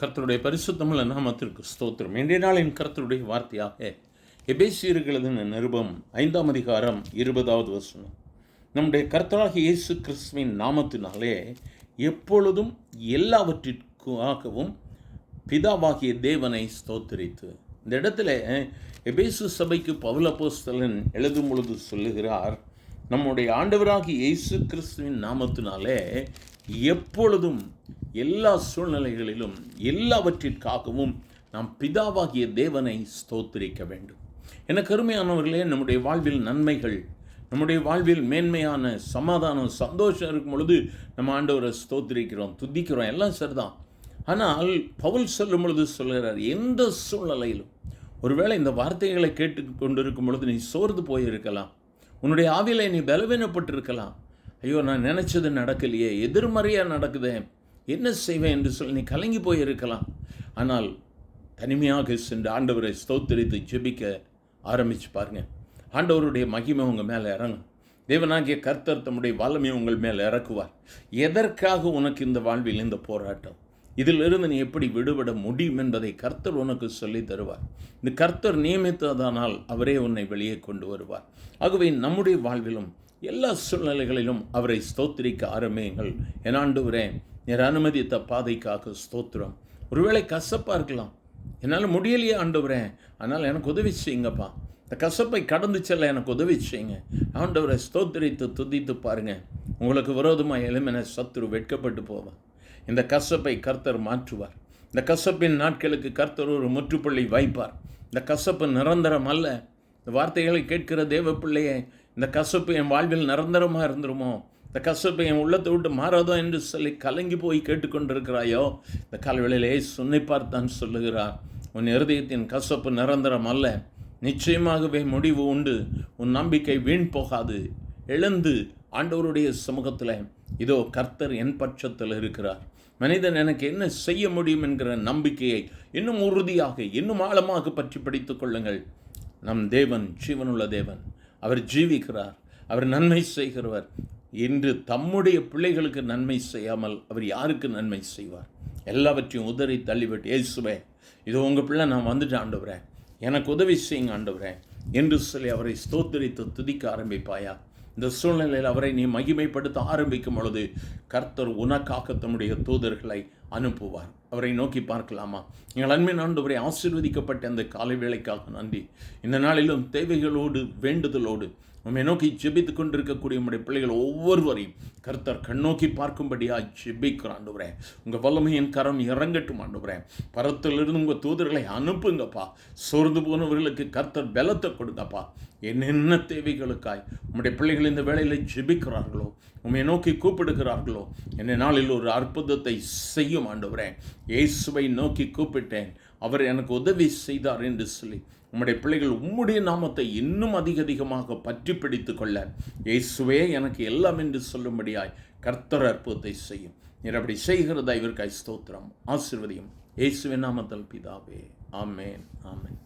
கர்த்தருடைய பரிசுத்தமுள்ள நாமத்திற்கு ஸ்தோத்திரம். இன்றைய நாளின் கர்த்தருடைய வார்த்தையாக எபேசியர்களது நிருபம் 5ஆம் அதிகாரம் 20வது வசனம். நம்முடைய கர்த்தராகிய இயேசு கிறிஸ்துவின் நாமத்தினாலே எப்பொழுதும் எல்லாவற்றிற்காகவும் பிதாவாகிய தேவனை ஸ்தோத்திரித்து. இந்த இடத்துல எபேசு சபைக்கு பவுல் அப்போஸ்தலன் எழுதும் பொழுது சொல்லுகிறார், நம்முடைய ஆண்டவராகிய இயேசு கிறிஸ்துவின் நாமத்தினாலே எப்பொழுதும் எல்லா சூழ்நிலைகளிலும் எல்லாவற்றிற்காகவும் நாம் பிதாவாகிய தேவனை ஸ்தோத்திரிக்க வேண்டும். எனக்கு அருமையானவர்களே, நம்முடைய வாழ்வில் நன்மைகள், நம்முடைய வாழ்வில் மேன்மையான சமாதானம், சந்தோஷம் இருக்கும் பொழுது நம்ம ஆண்டவரை ஸ்தோத்திரிக்கிறோம், துதிக்கிறோம், எல்லாம் சரிதான். ஆனால் பவுல் சொல்லும் பொழுது சொல்கிறார், எந்த சூழ்நிலையிலும் ஒருவேளை இந்த வார்த்தைகளை கேட்டு கொண்டிருக்கும் பொழுது நீ சோர்ந்து போயிருக்கலாம், உன்னுடைய ஆவிலை நீ பலவீனப்பட்டிருக்கலாம். ஐயோ, நான் நினச்சது நடக்கலையே, எதிர்மறையாக நடக்குதே, என்ன செய்வேன் என்று சொல்லி நீ கலங்கி போயிருக்கலாம். ஆனால் தனிமையாக சென்று ஆண்டவரை ஸ்தோத்திரித்து ஜெபிக்க ஆரம்பித்து பாருங்க. ஆண்டவருடைய மகிமை உங்கள் மேலே இறங்கும். தேவனாகிய கர்த்தர் தம்முடைய வல்லமையை உங்கள் மேலே இறக்குவார். எதற்காக உனக்கு இந்த வாழ்வில் இந்த போராட்டம், இதிலிருந்து நீ எப்படி விடுபட முடியும் என்பதை கர்த்தர் உனக்கு சொல்லி தருவார். இந்த கர்த்தர் நியமித்ததானால் அவரே உன்னை வெளியே கொண்டு வருவார். ஆகவே நம்முடைய வாழ்விலும் எல்லா சூழ்நிலைகளிலும் அவரை ஸ்தோத்திரிக்க ஆரம்பியுங்கள். என் ஆண்டவரே, நீர் அனுமதித்த பாதைக்காக ஸ்தோத்திரம். ஒருவேளை கசப்பாக இருக்கலாம், என்னால் முடியலையே ஆண்டவரே, ஆனால் எனக்கு உதவி செய்யுங்கப்பா, இந்த கசப்பை கடந்து செல்ல எனக்கு உதவி செய்யுங்க. ஆண்டவரை ஸ்தோத்திரித்து துதித்து பாருங்கள். உங்களுக்கு விரோதமாக எழும்பின சத்துரு வெட்கப்பட்டு போவார். இந்த கசப்பை கர்த்தர் மாற்றுவார். இந்த கசப்பின் நாட்களுக்கு கர்த்தர் ஒரு முற்றுப்புள்ளி வைப்பார். இந்த கசப்பு நிரந்தரம் அல்ல. இந்த வார்த்தைகளை கேட்கிற தேவ பிள்ளையே, இந்த கசப்பு என் வாழ்வில் நிரந்தரமாக இருந்துருமோ, இந்த கசப்பை என் உள்ளத்தை விட்டு மாறாதோ என்று சொல்லி கலங்கி போய் கேட்டுக்கொண்டிருக்கிறாயோ, இந்த காலவேளையிலே சொன்னை பார்த்தான் சொல்லுகிறார், உன் இருதயத்தின் கசப்பு நிரந்தரம் அல்ல, நிச்சயமாகவே முடிவு உண்டு. உன் நம்பிக்கை வீண் போகாது. எழுந்து ஆண்டவருடைய சமூகத்தில், இதோ கர்த்தர் என் பட்சத்தில் இருக்கிறார், மனிதன் எனக்கு என்ன செய்ய முடியும் என்கிற நம்பிக்கையை இன்னும் உறுதியாக, இன்னும் ஆழமாக பற்றி பிடித்துக் கொள்ளுங்கள். நம் தேவன் ஜீவனுள்ள தேவன், அவர் ஜீவிக்கிறார், அவர் நன்மை செய்கிறவர். இன்று தம்முடைய பிள்ளைகளுக்கு நன்மை செய்யாமல் அவர் யாருக்கு நன்மை செய்வார்? எல்லாவற்றையும் உதறி தள்ளிவிட்டு, இயேசுவே, இது உங்கள் பிள்ளை, நான் வந்துட்டு ஆண்டவரே, எனக்கு உதவி செய்யுங்க ஆண்டவரே என்று சொல்லி அவரை ஸ்தோத்திரித்து துதிக்க ஆரம்பிப்பாயா? இந்த சூழ்நிலையில் அவரை நீ மகிமைப்படுத்த ஆரம்பிக்கும் பொழுது கர்த்தர் உனக்காக தம்முடைய தூதர்களை அனுப்புவார். அவரை நோக்கி பார்க்கலாமா? எங்கள் அன்பின் ஆண்டவரை, ஆசீர்வதிக்கப்பட்ட அந்த காலை வேளைக்காக நன்றி. இந்த நாளிலும் தேவைகளோடு வேண்டுதலோடு உம்மை நோக்கி ஜெபித்து கொண்டிருக்கக்கூடிய உம்முடைய பிள்ளைகள் ஒவ்வொருவரையும் கர்த்தர் கண்ணோக்கி பார்க்கும்படியாக ஜெபிக்கிற ஆண்டவரே, உங்கள் வல்லமையின் கரம் இறங்கட்டும் ஆண்டவரே. பரத்திலிருந்து உங்கள் தூதர்களை அனுப்புங்கப்பா. சோர்ந்து போனவர்களுக்கு கர்த்தர் பலத்தை கொடுங்கப்பா. என்னென்ன தேவைகளுக்காய் உம்முடைய பிள்ளைகள் இந்த வேளையில் ஜெபிக்கிறார்களோ, உம்மை நோக்கி கூப்பிடுகிறார்களோ, என்ன நாளில் ஒரு அற்புதத்தை செய்யும் ஆண்டவரே. இயேசுவை நோக்கி கூப்பிட்டேன், அவர் எனக்கு உதவி செய்தார் என்று சொல்லி உம்முடைய பிள்ளைகள் உம்முடைய நாமத்தை இன்னும் அதிகமாக பற்றி பிடித்து கொள்ள, இயேசுவே எனக்கு எல்லாம் என்று சொல்லும்படியாய் கர்த்தர் அற்புதத்தை செய்யும். நீர் அப்படி செய்கிறதா இவருக்காய் ஸ்தோத்திரம். ஆசீர்வதியும். இயேசுவின் நாமத்தில் பிதாவே. ஆமேன், ஆமேன்.